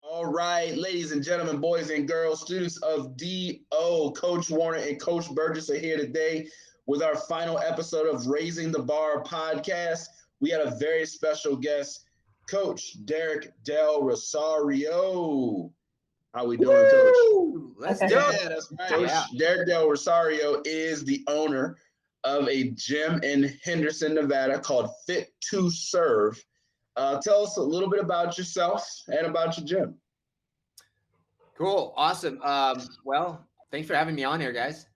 All right, ladies and gentlemen, boys and girls, students of DO, Coach Warner and Coach Burgess are here today with our final episode of Raising the Bar podcast. We had a very special guest, Coach Derek Del Rosario. How we doing, Coach? Let's do Yeah, it. that's right. Coach Derek Del Rosario is the owner of a gym in Henderson, Nevada called Fit to Serve. Tell us a little bit about yourself and about your gym. Cool. Awesome. Well, thanks for having me on here, guys.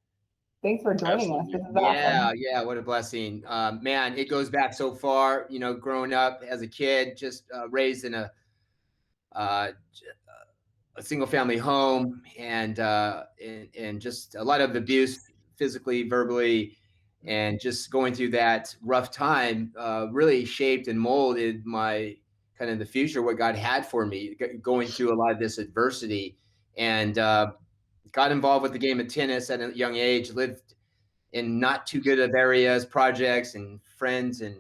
Thanks for joining us. This is awesome. Yeah. What a blessing. Man, it goes back so far, growing up as a kid, just raised in a single family home and just a lot of abuse physically, verbally, and just going through that rough time really shaped and molded my kind of the future, what God had for me, going through a lot of this adversity, and got involved with the game of tennis at a young age, lived in not too good of areas, projects, and friends and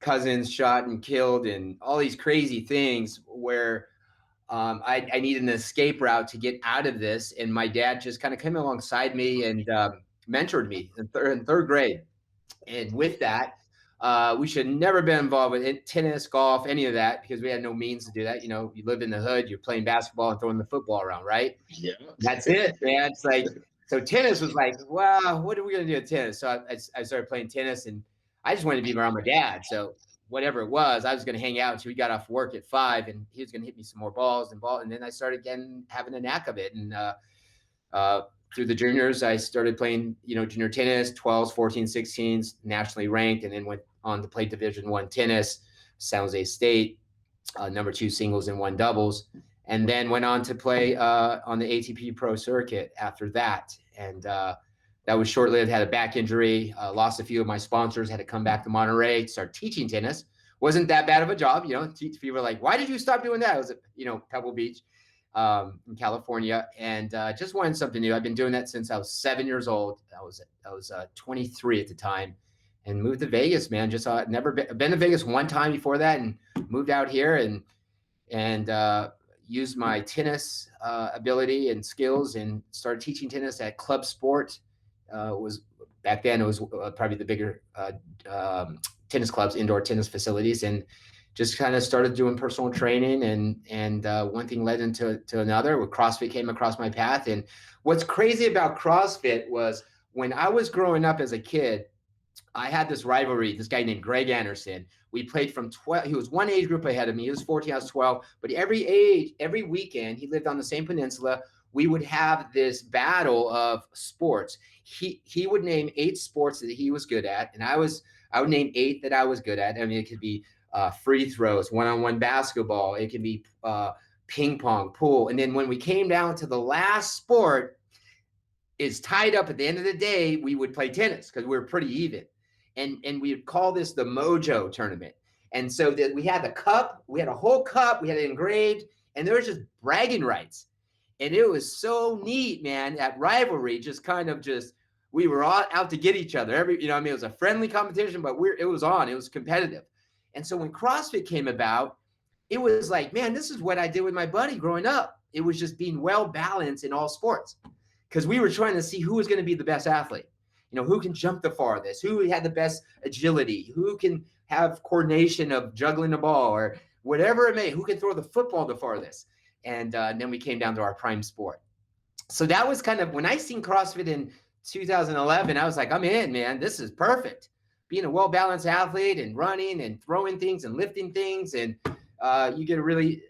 cousins shot and killed and all these crazy things where I needed an escape route to get out of this. And my dad just kind of came alongside me and mentored me in third grade. And with that, we should never been involved with tennis, golf, any of that, because we had no means to do that. You live in the hood, you're playing basketball and throwing the football around, right? Yeah. That's it, man. It's like, so tennis was like, wow, what are we going to do with tennis? So I started playing tennis, and I just wanted to be around my dad. So whatever it was, I was going to hang out until he got off work at 5, and he was going to hit me some more balls. And then I started having a knack of it. And through the juniors, I started playing, junior tennis, 12s, 14s, 16s, nationally ranked, and then went on to play Division I tennis, San Jose State, number 2 singles and 1 doubles, and then went on to play on the ATP Pro Circuit after that. And that was short-lived, had a back injury, lost a few of my sponsors, had to come back to Monterey, start teaching tennis. Wasn't that bad of a job, people were like, why did you stop doing that? It was at, Pebble Beach in California, and just wanted something new. I've been doing that since I was 7 years old. I was 23 at the time, and moved to Vegas, man. Just never been to Vegas one time before that, and moved out here and used my tennis ability and skills and started teaching tennis at Club Sport. Back then it was probably the bigger tennis clubs, indoor tennis facilities, and just kind of started doing personal training, and one thing led into another. Where CrossFit came across my path. And what's crazy about CrossFit was when I was growing up as a kid, I had this rivalry, this guy named Greg Anderson. We played from 12. He was one age group ahead of me. He was 14, I was 12. But every weekend, he lived on the same peninsula. We would have this battle of sports. He would name 8 sports that he was good at, and I would name 8 that I was good at. I mean, it could be free throws, one-on-one basketball. It can be ping pong, pool. And then when we came down to the last sport, is tied up at the end of the day, we would play tennis because we were pretty even. And we would call this the Mojo tournament. And so that we had the cup, we had a whole cup, we had it engraved, and there was just bragging rights. And it was so neat, man. That rivalry we were all out to get each other. It was a friendly competition, but it was competitive. And so when CrossFit came about, it was like, man, this is what I did with my buddy growing up. It was just being well balanced in all sports, because we were trying to see who was going to be the best athlete. Who can jump the farthest, who had the best agility, who can have coordination of juggling the ball or whatever it may, who can throw the football the farthest. And then we came down to our prime sport. So that was kind of when I seen CrossFit in 2011, I was like, I'm in, man. This is perfect. Being a well-balanced athlete and running and throwing things and lifting things. And you get a really,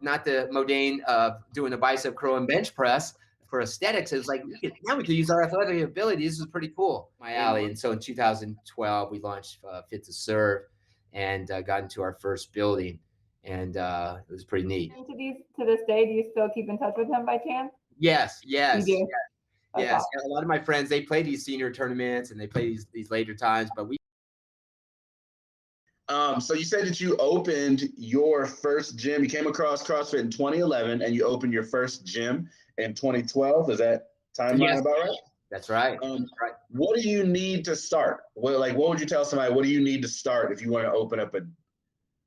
not the mundane of doing a bicep curl and bench press for aesthetics. It's like, now we could use our athletic ability. This is pretty cool. My alley. And so in 2012, we launched Fit to Serve and got into our first building. And it was pretty neat. And to this day, do you still keep in touch with him by chance? Yes. You do? Yes. A lot of my friends, they play these senior tournaments and they play these later times, but we. So you said that you opened your first gym. You came across CrossFit in 2011 and you opened your first gym in 2012. Is that timeline about right? That's right. What do you need to start? What would you tell somebody? What do you need to start if you want to open up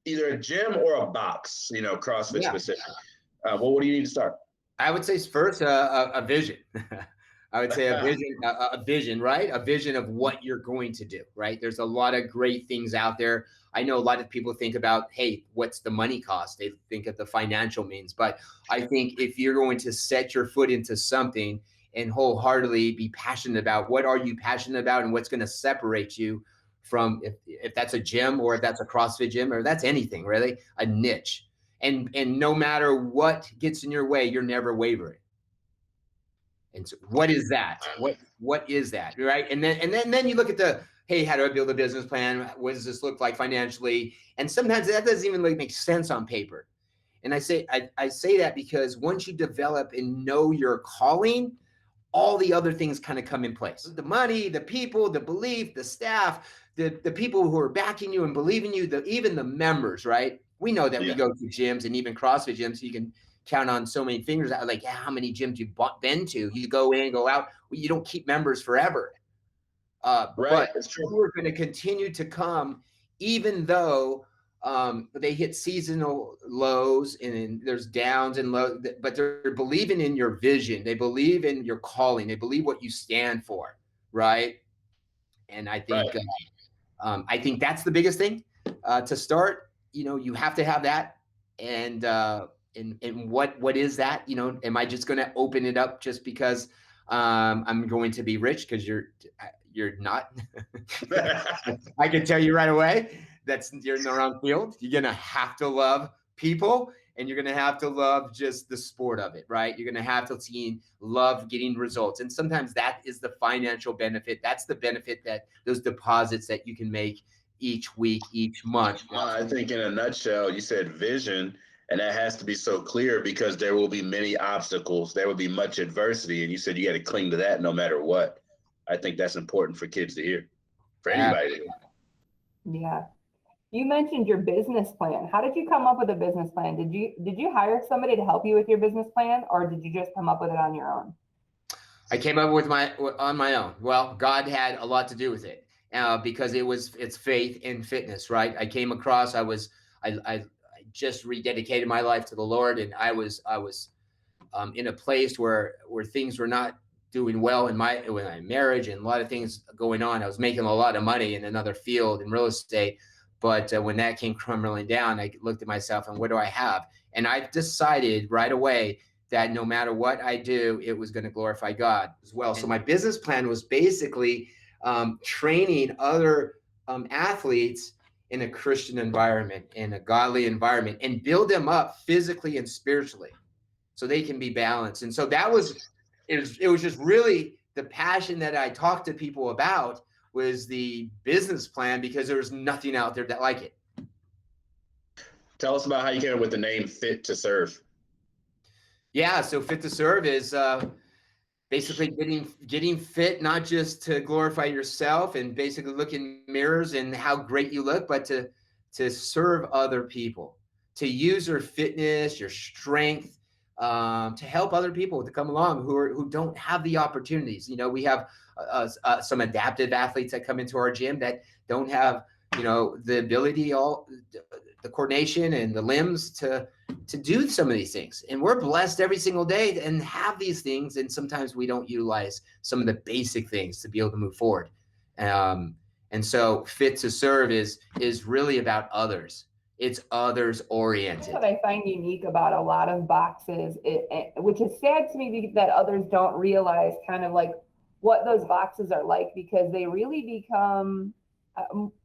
either a gym or a box, CrossFit specific? Well, what do you need to start? I would say first a vision. I would say a vision, right? A vision of what you're going to do, right? There's a lot of great things out there. I know a lot of people think about, hey, what's the money cost? They think of the financial means. But I think if you're going to set your foot into something and wholeheartedly be passionate about what are you passionate about and what's going to separate you from if that's a gym or if that's a CrossFit gym or that's anything, really, a niche. And no matter what gets in your way, you're never wavering. And so what is that? What is that? Right. And then you look at the, hey, how do I build a business plan? What does this look like financially? And sometimes that doesn't even really make sense on paper. And I say that because once you develop and know your calling, all the other things kind of come in place. The money, the people, the belief, the staff, the people who are backing you and believing you, even the members, right? We know that we go to gyms and even CrossFit gyms, you can count on so many fingers, like how many gyms you've been to. You go in, go out. You don't keep members forever. Right, but that's true. we're going to continue to come, even though they hit seasonal lows and there's downs and lows, but they're believing in your vision. They believe in your calling. They believe what you stand for, right? And I think that's the biggest thing to start. You have to have that. And what is that? Am I just going to open it up just because I'm going to be rich? Because you're not. I can tell you right away you're in the wrong field. You're going to have to love people and you're going to have to love just the sport of it, right? You're going to have to love getting results. And sometimes that is the financial benefit. That's the benefit that those deposits that you can make each week, each month. I think in a nutshell, you said vision, and that has to be so clear because there will be many obstacles. There will be much adversity. And you said you got to cling to that no matter what. I think that's important for kids to hear, for anybody to hear. Yeah. You mentioned your business plan. How did you come up with a business plan? Did you hire somebody to help you with your business plan, or did you just come up with it on your own? I came up with on my own. Well, God had a lot to do with it because it's faith and fitness, right? I came across. I just rededicated my life to the Lord, and I was in a place where things were not doing well in my marriage and a lot of things going on. I was making a lot of money in another field in real estate. But when that came crumbling down, I looked at myself and what do I have? And I decided right away that no matter what I do, it was going to glorify God as well. So my business plan was basically training other athletes in a Christian environment, in a godly environment, and build them up physically and spiritually so they can be balanced. And so it was just really the passion that I talked to people about was the business plan because there was nothing out there that like it. Tell us about how you came up with the name Fit to Serve. Yeah, so Fit to Serve is basically getting fit, not just to glorify yourself and basically look in mirrors and how great you look, but to serve other people, to use your fitness, your strength, to help other people to come along who don't have the opportunities. We have some adaptive athletes that come into our gym that don't have, the ability, the coordination and the limbs to do some of these things. And we're blessed every single day and have these things. And sometimes we don't utilize some of the basic things to be able to move forward. And so Fit to Serve is really about others. It's others oriented. That's what I find unique about a lot of boxes, which is sad to me that others don't realize kind of like what those boxes are like, because they really become,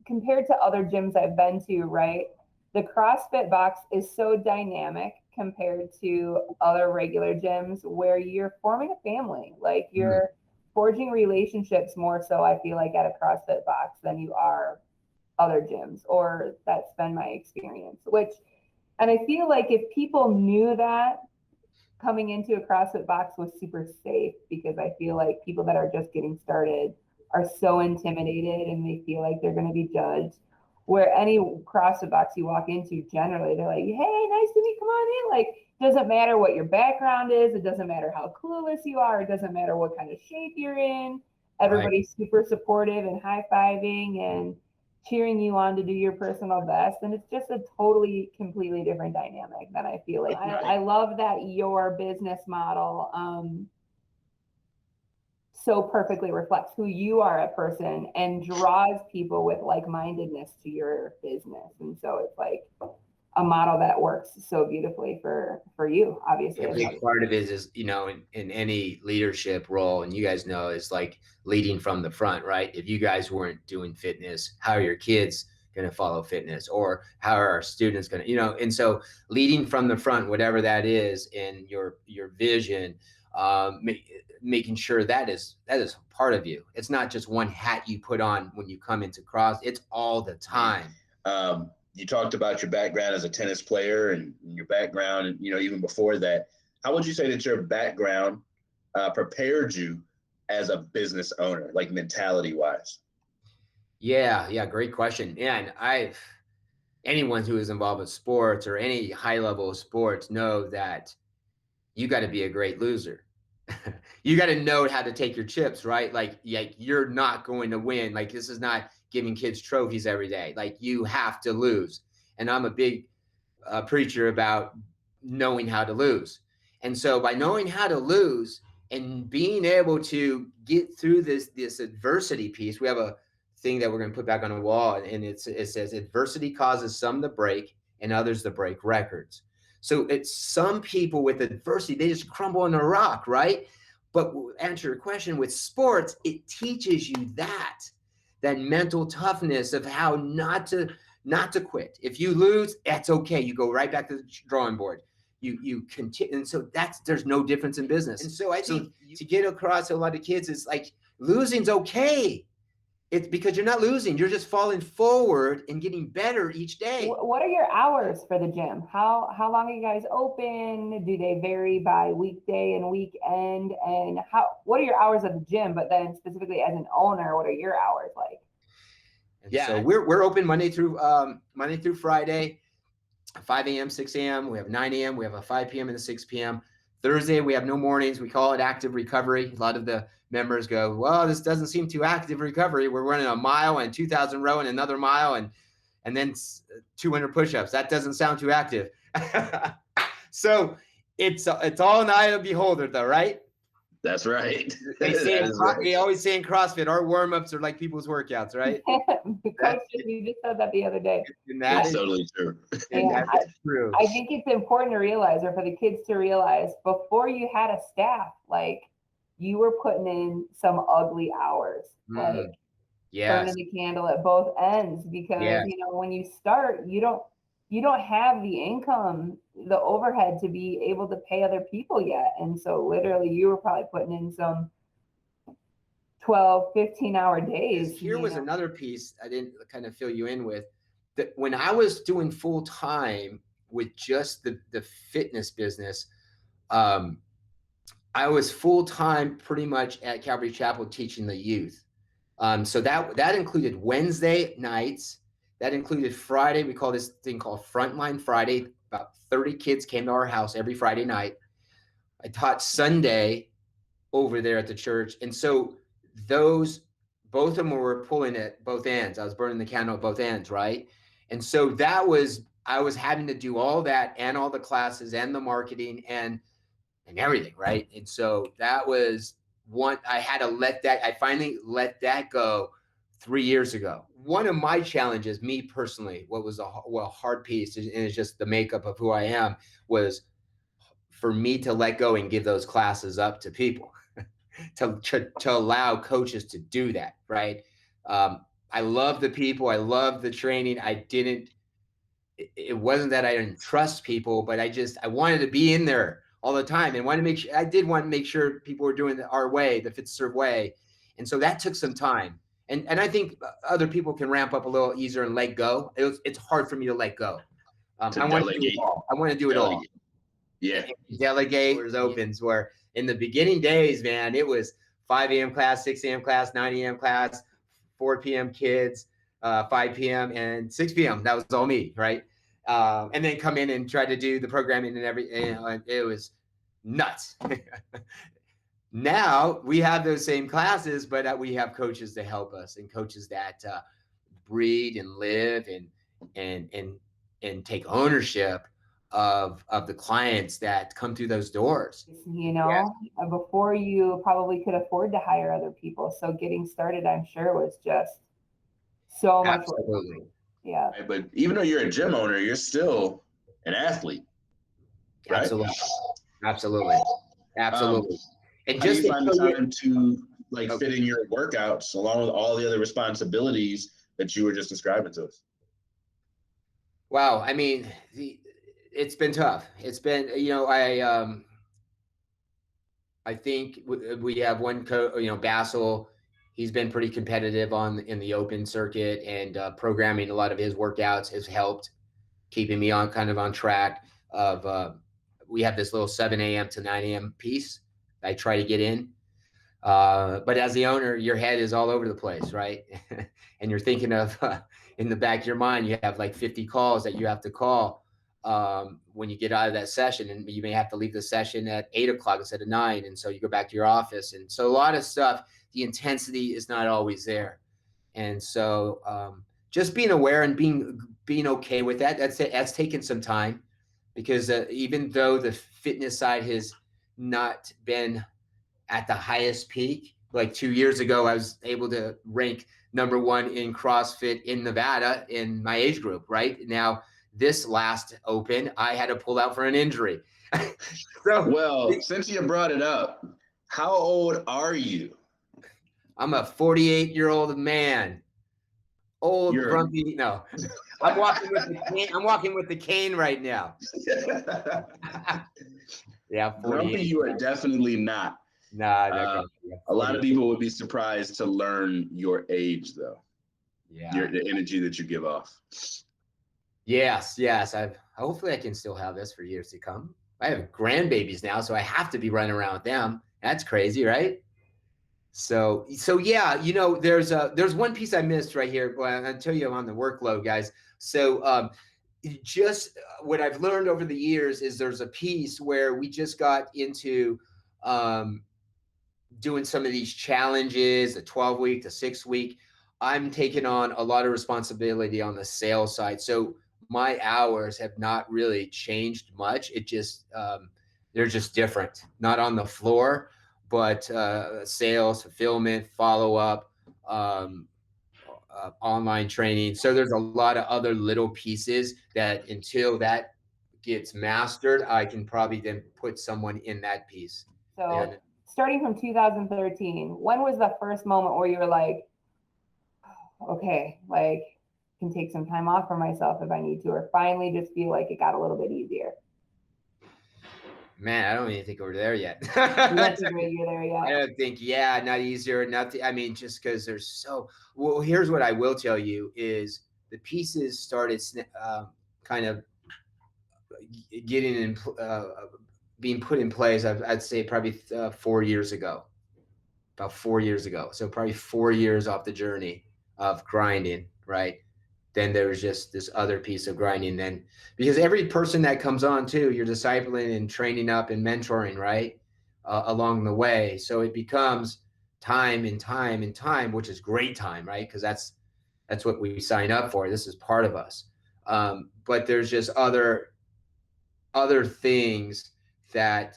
compared to other gyms I've been to, right? The CrossFit box is so dynamic compared to other regular gyms where you're forming a family. Like you're forging relationships more so, I feel like, at a CrossFit box than you are other gyms, or that's been my experience. And I feel like if people knew that, coming into a CrossFit box was super safe, because I feel like people that are just getting started are so intimidated and they feel like they're going to be judged. Where any CrossFit box you walk into, generally they're like, hey, nice to meet you, come on in. Like, doesn't matter what your background is, it doesn't matter how clueless you are, it doesn't matter what kind of shape you're in. Everybody's super supportive and high-fiving, and cheering you on to do your personal best. And it's just a totally, completely different dynamic than I feel like. I love that your business model so perfectly reflects who you are a person and draws people with like-mindedness to your business. And so it's like a model that works so beautifully for you, obviously. A big part of it is, you know, in any leadership role, and you guys know, is like leading from the front, right? If you guys weren't doing fitness, how are your kids going to follow fitness, or how are our students going to, you know? And so leading from the front, whatever that is, in your vision, making sure that is part of you. It's not just one hat you put on when you come into cross. It's all the time. You talked about your background as a tennis player and your background, you know, even before that. How would you say that your background prepared you as a business owner, like mentality wise? Yeah, great question. And anyone who is involved with sports or any high level of sports know that you got to be a great loser. You got to know how to take your chips, right? Like you're not going to win. Like, this is not giving kids trophies every day. Like, you have to lose. And I'm a big preacher about knowing how to lose. And so by knowing how to lose and being able to get through this adversity piece, we have a thing that we're going to put back on the wall, and it says adversity causes some to break and others to break records. So it's some people with adversity, they just crumble on a rock, right? But to answer your question, with sports, it teaches you that mental toughness of how not to quit. If you lose, that's okay. You go right back to the drawing board. You continue. And so there's no difference in business. And so I think to get across to a lot of kids, it's like, losing's okay. It's because you're not losing. You're just falling forward and getting better each day. What are your hours for the gym? How long are you guys open? Do they vary by weekday and weekend? And what are your hours of the gym? But then specifically as an owner, what are your hours like? Yeah, so we're open Monday through Friday, 5 a.m., 6 a.m. We have 9 a.m. We have a 5 p.m. and a 6 p.m. Thursday, we have no mornings. We call it active recovery. A lot of the members go, well, this doesn't seem too active recovery. We're running a mile and 2,000 row and another mile and then 200 push-ups. That doesn't sound too active. So it's all an eye of the beholder, though, right? That's right. They always say in CrossFit, our warm-ups are like people's workouts, right? Coach, you just said that the other day. That's totally true. That's true. I think it's important to realize, or for the kids to realize, before you had a staff, like, you were putting in some ugly hours, like burning the candle at both ends, because you know, when you start, you don't have the income, the overhead to be able to pay other people yet. And so literally you were probably putting in some 12, 15-hour days. Here was another piece I didn't kind of fill you in with, that when I was doing full time with just the fitness business, I was full time pretty much at Calvary Chapel teaching the youth. So that included Wednesday nights. That included Friday. We call this thing called Frontline Friday. About 30 kids came to our house every Friday night. I taught Sunday over there at the church. And so both of them were pulling at both ends. I was burning the candle at both ends, right? And so I was having to do all that and all the classes and the marketing and everything, right? And so that was one, I finally let that go 3 years ago. One of my challenges, me personally, what was a hard piece, and it's just the makeup of who I am, was for me to let go and give those classes up to people, to allow coaches to do that, right? I love the people. I love the training. It wasn't that I didn't trust people, but I wanted to be in there all the time and I did want to make sure people were doing it our way, the Fit to Serve way. And so that took some time. And I think other people can ramp up a little easier and let go. It's hard for me to let go. I want to do it all. Yeah. Delegate opens, where in the beginning days, man, it was 5 a.m. class, 6 a.m. class, 9 a.m. class, 4 p.m. kids, 5 p.m. and 6 p.m. That was all me, right? And then come in and try to do the programming and everything. It was nuts. Now we have those same classes, but we have coaches to help us, and coaches that breed and live and take ownership of the clients that come through those doors. Before you probably could afford to hire other people. So getting started, I'm sure, was just so much work. Yeah. Right, but even though you're a gym owner, you're still an athlete. Right? Absolutely. And how do just you find the time to fit in your workouts along with all the other responsibilities that you were just describing to us? Wow. I mean, it's been tough. It's been, I think we have one Basil. He's been pretty competitive in the open circuit, and programming a lot of his workouts has helped keeping me on track of, we have this little 7 a.m. to 9 a.m. piece I try to get in. But as the owner, your head is all over the place, right? And you're thinking of, in the back of your mind, you have like 50 calls that you have to call when you get out of that session, and you may have to leave the session at 8 o'clock instead of 9. And so you go back to your office. And so a lot of stuff, the intensity is not always there. And so just being aware and being okay with that, that's taken some time, because even though the fitness side has not been at the highest peak, like 2 years ago, I was able to rank number 1 in CrossFit in Nevada in my age group. Right now, this last open, I had to pull out for an injury. Well, since you brought it up, how old are you? I'm a 48-year-old man. Old, grumpy. No, I'm walking with the cane. I'm walking with the cane right now. Yeah, 48. Grumpy, you are definitely not. Nah, a lot of people would be surprised to learn your age, though. Yeah, the energy that you give off. Yes. Hopefully, I can still have this for years to come. I have grandbabies now, so I have to be running around with them. That's crazy, right? So yeah, there's one piece I missed right here. Well, I'll tell you, I'm on the workload, guys. So just what I've learned over the years is there's a piece where we just got into doing some of these challenges, the 12-week, the 6-week. I'm taking on a lot of responsibility on the sales side. So my hours have not really changed much. It just, they're just different, not on the floor, but sales, fulfillment, follow-up, online training. So there's a lot of other little pieces that until that gets mastered, I can probably then put someone in that piece. So starting from 2013, when was the first moment where you were like, okay, like I can take some time off for myself if I need to, or finally just feel like it got a little bit easier? Man, I don't even think we're there yet. You don't think you're there yet? I don't think, not easier, nothing. I mean, just because there's well, here's what I will tell you is the pieces started kind of getting in, being put in place, I'd say probably 4 years ago, about 4 years ago. So probably 4 years off the journey of grinding, right? Then there's just this other piece of grinding then, because every person that comes on too, you're discipling and training up and mentoring, right? Along the way. So it becomes time and time and time, which is great time, right? Because that's what we sign up for. This is part of us. But there's just other things that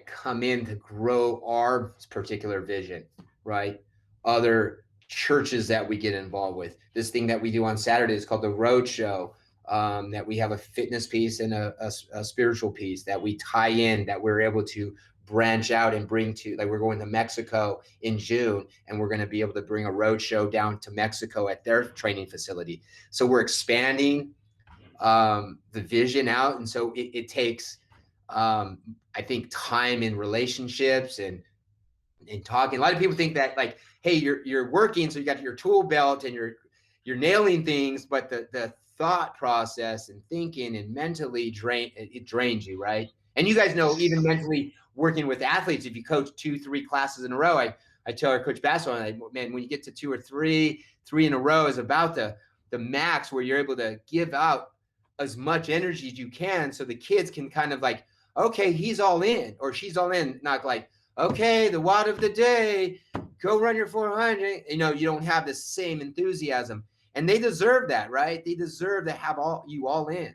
come in to grow our particular vision, right? Other churches that we get involved with. This thing that we do on Saturday is called the Road Show, that we have a fitness piece and a spiritual piece that we tie in, that we're able to branch out and bring to, like we're going to Mexico in June, and we're going to be able to bring a road show down to Mexico at their training facility. So we're expanding the vision out. And so it takes, I think, time in relationships and talking. A lot of people think that like, hey, you're working, so you got your tool belt and you're nailing things, but the thought process and thinking and mentally drains you, right? And you guys know, even mentally working with athletes, if you coach 2-3 classes in a row, I tell our coach Basil, man, when you get to 2 or 3 in a row is about the max, where you're able to give out as much energy as you can, so the kids can kind of like, okay, he's all in or she's all in, not like, okay, the WOD of the day, go run your 400. You don't have the same enthusiasm, and they deserve that, right? They deserve to have you all in.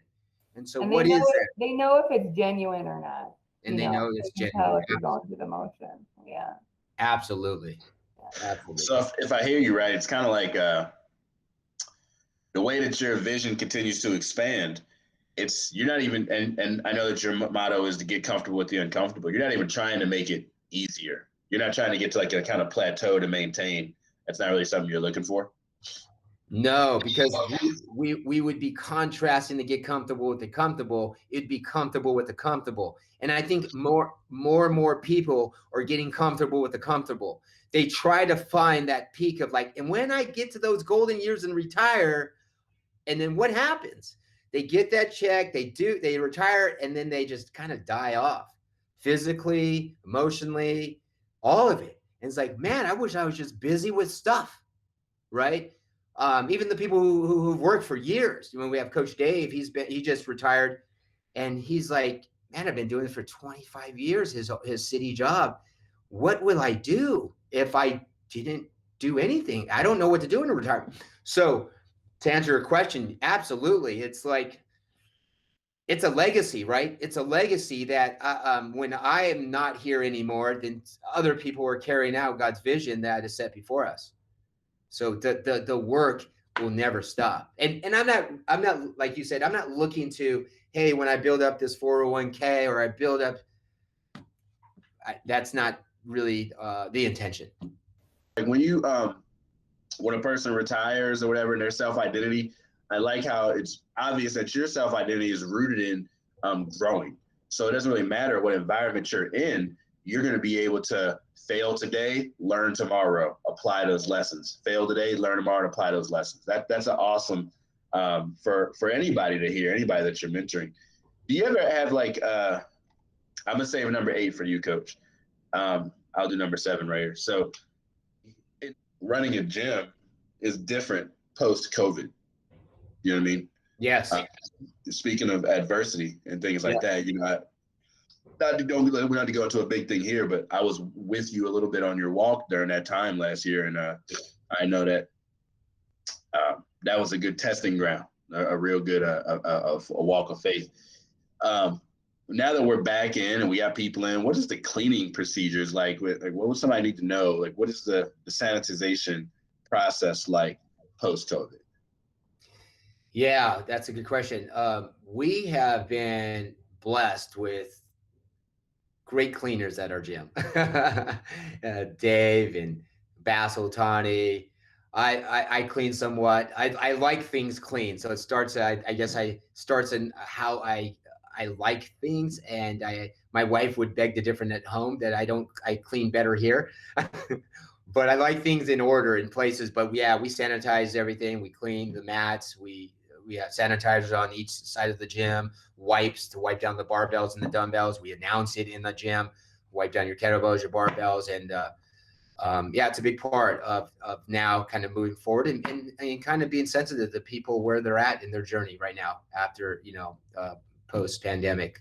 And so what is that? They know if it's genuine or not. And they know it's genuine. Tell if you're going through the motion. Yeah. Absolutely. Absolutely. So if I hear you right, it's kind of like the way that your vision continues to expand. You're not even, and I know that your motto is to get comfortable with the uncomfortable. You're not even trying to make it easier. You're not trying to get to like a kind of plateau to maintain. That's not really something you're looking for. No, because we would be contrasting to get comfortable with the comfortable. It'd be comfortable with the comfortable. And I think more and more people are getting comfortable with the comfortable. They try to find that peak of like, and when I get to those golden years and retire, and then what happens? They get that check, they retire, and then they just kind of die off physically, emotionally, all of it. And it's like, man, I wish I was just busy with stuff, right? Even the people who've worked for years. When we have Coach Dave, he just retired, and he's like, man, I've been doing this for 25 years, his city job. What will I do if I didn't do anything? I don't know what to do in retirement. So to answer your question, absolutely. It's like, it's a legacy, right? It's a legacy that when I am not here anymore, then other people are carrying out God's vision that is set before us. So the work will never stop. And I'm not, like you said, I'm not looking to, hey, when I build up this 401k or I build up, that's not really the intention. Like when a person retires or whatever in their self-identity, I like how it's obvious that your self-identity is rooted in growing. So it doesn't really matter what environment you're in, you're going to be able to fail today, learn tomorrow, apply those lessons. Fail today, learn tomorrow, apply those lessons. That's an awesome for anybody to hear, anybody that you're mentoring. Do you ever have like, I'm going to save number 8 for you, Coach. I'll do number 7 right here. So running a gym is different post-COVID. You know what I mean? Yes. Speaking of adversity and things like that, not to go into a big thing here, but I was with you a little bit on your walk during that time last year, and I know that that was a good testing ground, a real good a walk of faith. Now that we're back in and we got people in, what is the cleaning procedures like? What would somebody need to know? Like, what is the sanitization process like post-COVID? Yeah, that's a good question. We have been blessed with great cleaners at our gym. Dave and Basil, Tani. I clean somewhat. I like things clean. So it starts, I guess I starts in how I like things, and my wife would beg to differ at home that I clean better here. But I like things in order in places. But yeah, we sanitize everything. We clean the mats. We have sanitizers on each side of the gym, wipes to wipe down the barbells and the dumbbells. We announce it in the gym, wipe down your kettlebells, your barbells. And it's a big part of now kind of moving forward and kind of being sensitive to people where they're at in their journey right now after, post-pandemic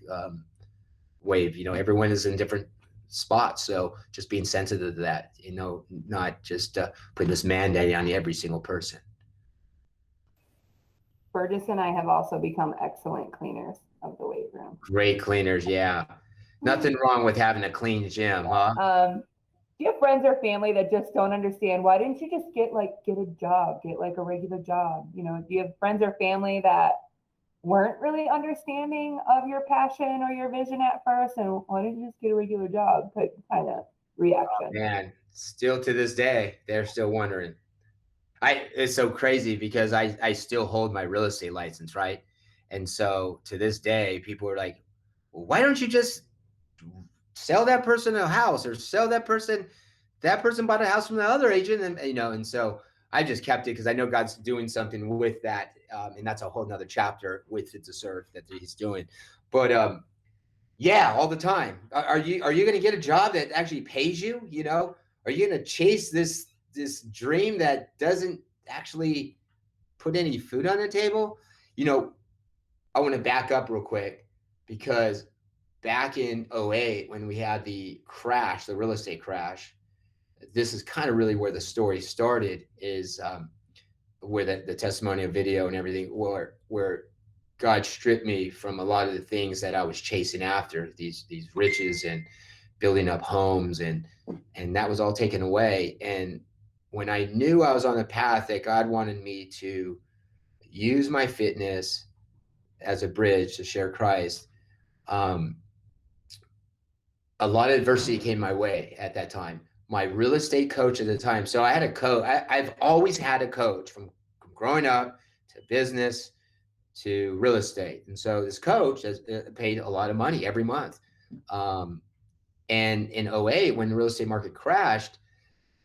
wave. Everyone is in different spots. So just being sensitive to that, not just putting this mandate on every single person. Burgess and I have also become excellent cleaners of the weight room. Great cleaners, yeah. Nothing wrong with having a clean gym, huh? Do you have friends or family that just don't understand? Why didn't you just get a job, get like a regular job? Do you have friends or family that weren't really understanding of your passion or your vision at first? And why didn't you just get a regular job? Kind of reaction. Oh, man, still to this day, they're still wondering. It's so crazy because I still hold my real estate license, right? And so to this day, people are like, well, why don't you just sell that person a house or sell that person bought a house from the other agent? And so I just kept it because I know God's doing something with that. And that's a whole nother chapter with it to serve that he's doing. But all the time. Are you going to get a job that actually pays you? Are you going to chase this dream that doesn't actually put any food on the table? I want to back up real quick because back in 2008, when we had the real estate crash, this is kind of really where the story started, is where the testimonial video and everything, where God stripped me from a lot of the things that I was chasing after, these riches and building up homes, and that was all taken away. And when I knew I was on the path that God wanted me to use my fitness as a bridge to share Christ, a lot of adversity came my way at that time. My real estate coach at the time. So I had a coach. I've always had a coach from growing up to business to real estate. And so this coach has paid a lot of money every month. And in 08, when the real estate market crashed,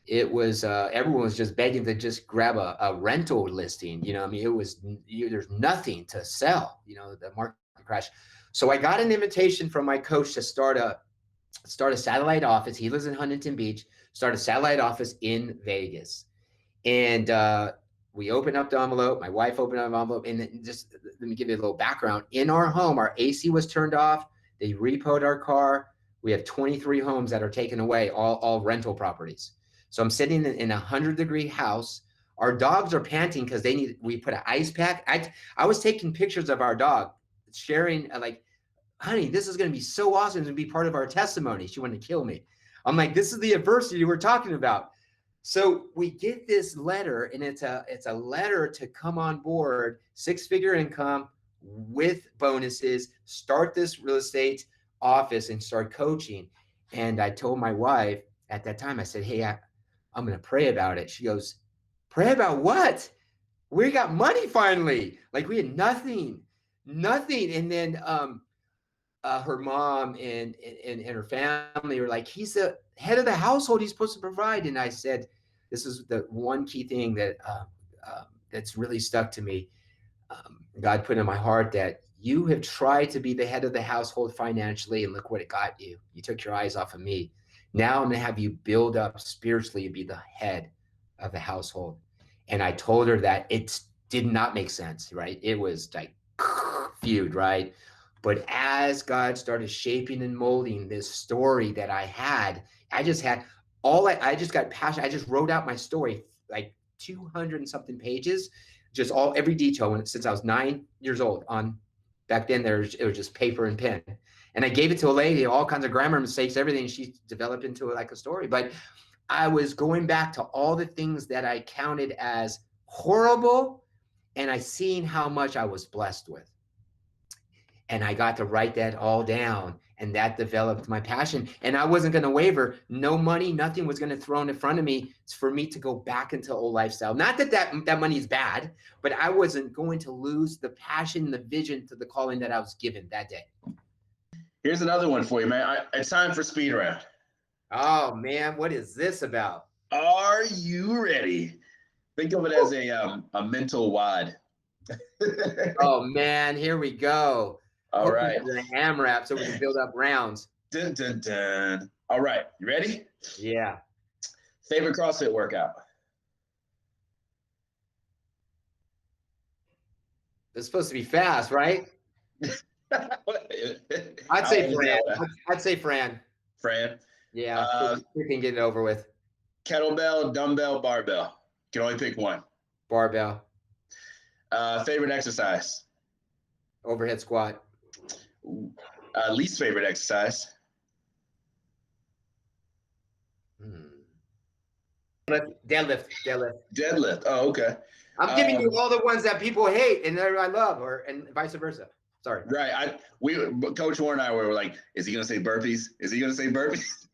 it was everyone was just begging to just grab a rental listing. I mean, it was, there's nothing to sell. The market crashed. So I got an invitation from my coach to start a satellite office. He lives in Huntington Beach. Start a satellite office in Vegas. And we opened up the envelope. My wife opened up the envelope. And just let me give you a little background. In our home, our AC was turned off. They repoed our car. We have 23 homes that are taken away, all rental properties. So I'm sitting in a 100-degree house. Our dogs are panting because we put an ice pack. I was taking pictures of our dog, sharing like, honey, this is going to be so awesome to be part of our testimony. She wanted to kill me. I'm like, this is the adversity we're talking about. So we get this letter, and it's a letter to come on board, 6-figure income with bonuses, start this real estate office and start coaching. And I told my wife at that time, I said, hey, I'm going to pray about it. She goes, pray about what? We got money finally. Like, we had nothing. And then her mom and her family were like, he's the head of the household. He's supposed to provide. And I said, this is the one key thing that that's really stuck to me. God put in my heart that you have tried to be the head of the household financially, and look what it got you. You took your eyes off of me. Now I'm going to have you build up spiritually and be the head of the household. And I told her that it did not make sense, right? It was like feud, right? But as God started shaping and molding this story that I had, I just got passionate. I just wrote out my story, like 200 and something pages, just every detail since I was 9 years old. Back then it was just paper and pen. And I gave it to a lady, all kinds of grammar mistakes, everything. She developed into like a story. But I was going back to all the things that I counted as horrible, and I seen how much I was blessed with. And I got to write that all down, and that developed my passion. And I wasn't going to waver. No money, nothing was going to throw in front of me. It's for me to go back into old lifestyle. Not that money is bad, but I wasn't going to lose the passion, the vision to the calling that I was given that day. Here's another one for you, man. It's time for speed round. Oh man, what is this about? Are you ready? Think of it as a mental wad. Oh man, here we go. All right. The ham wrap so we can build up rounds. Dun, dun, dun. All right. You ready? Yeah. Favorite CrossFit workout? It's supposed to be fast, right? I'd say Fran. Fran? Yeah, we can get it over with. Kettlebell, dumbbell, barbell. You can only pick one. Barbell. Favorite exercise? Overhead squat. Least favorite exercise? Deadlift. Oh, okay. I'm giving you all the ones that people hate and I love, and vice versa. Sorry. Right. Coach Warren and I were like, is he going to say burpees? Is he going to say burpees?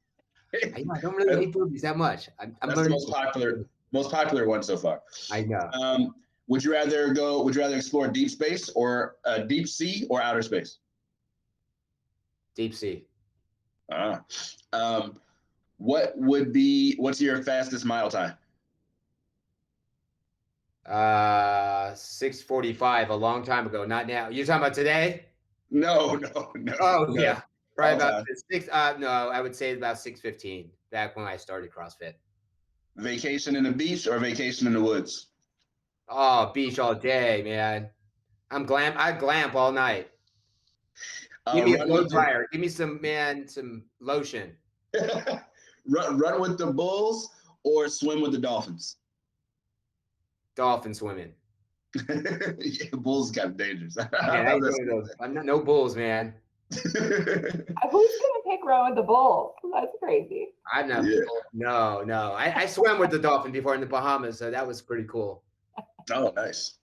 I don't really hate burpees that much. I'm That's the most popular one so far. I know. Would you rather explore deep space or deep sea or outer space? Deep sea. What's your fastest mile time? 6:45, a long time ago, not now. You're talking about today? No. Oh, no. Yeah. Probably about 6. No, I would say about 6:15 back when I started CrossFit. Vacation in the beach or vacation in the woods? Oh, beach all day, man. I glamp all night. Give me a blow dryer. Give me some lotion. run with the bulls or swim with the dolphins? Dolphin swimming. Yeah, bulls got dangerous. Man, I ain't doing those. I'm not no bulls, man. Who's gonna pick run with the bulls? That's crazy. I'm not. Yeah. No. I swam with the dolphin before in the Bahamas, so that was pretty cool. Oh, nice.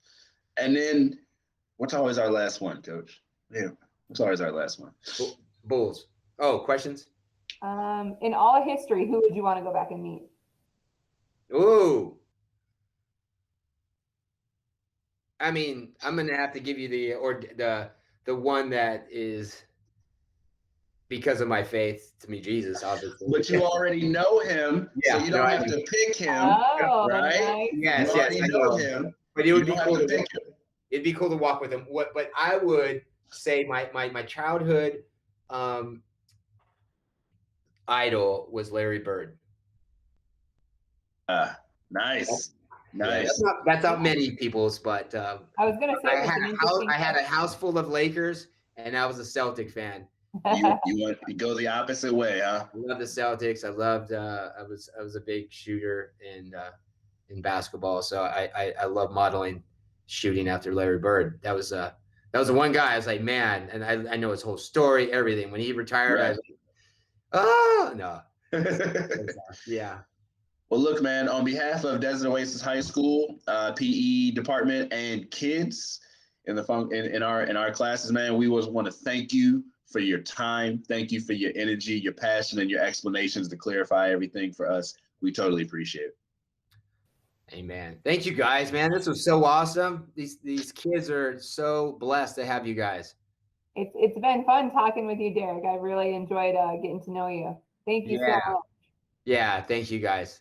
And then, what's always our last one, Coach? Yeah, what's always our last one? Bulls. Oh, questions? In all history, who would you want to go back and meet? Ooh. I mean, I'm gonna have to give you the one that is because of my faith to me, Jesus, obviously. But you already know him, so you don't have to pick him, right? Yes, you already know him, but it would be cool to pick him. It'd be cool to walk with him. But I would say my childhood idol was Larry Bird. Nice. Yeah, that's not many people's, but I was gonna say I had a house full of Lakers, and I was a Celtic fan. You go the opposite way, huh? I love the Celtics. I loved. I was a big shooter in basketball, so I love modeling shooting after Larry Bird. That was the one guy. I was like, man, and I know his whole story, everything. When he retired, I was like, oh no, yeah. Well, look, man, on behalf of Desert Oasis High School, PE department, and kids in our classes, man, we always want to thank you for your time. Thank you for your energy, your passion, and your explanations to clarify everything for us. We totally appreciate it. Amen. Thank you, guys, man. This was so awesome. These kids are so blessed to have you guys. It's been fun talking with you, Derek. I really enjoyed getting to know you. Thank you so much. Yeah, thank you, guys.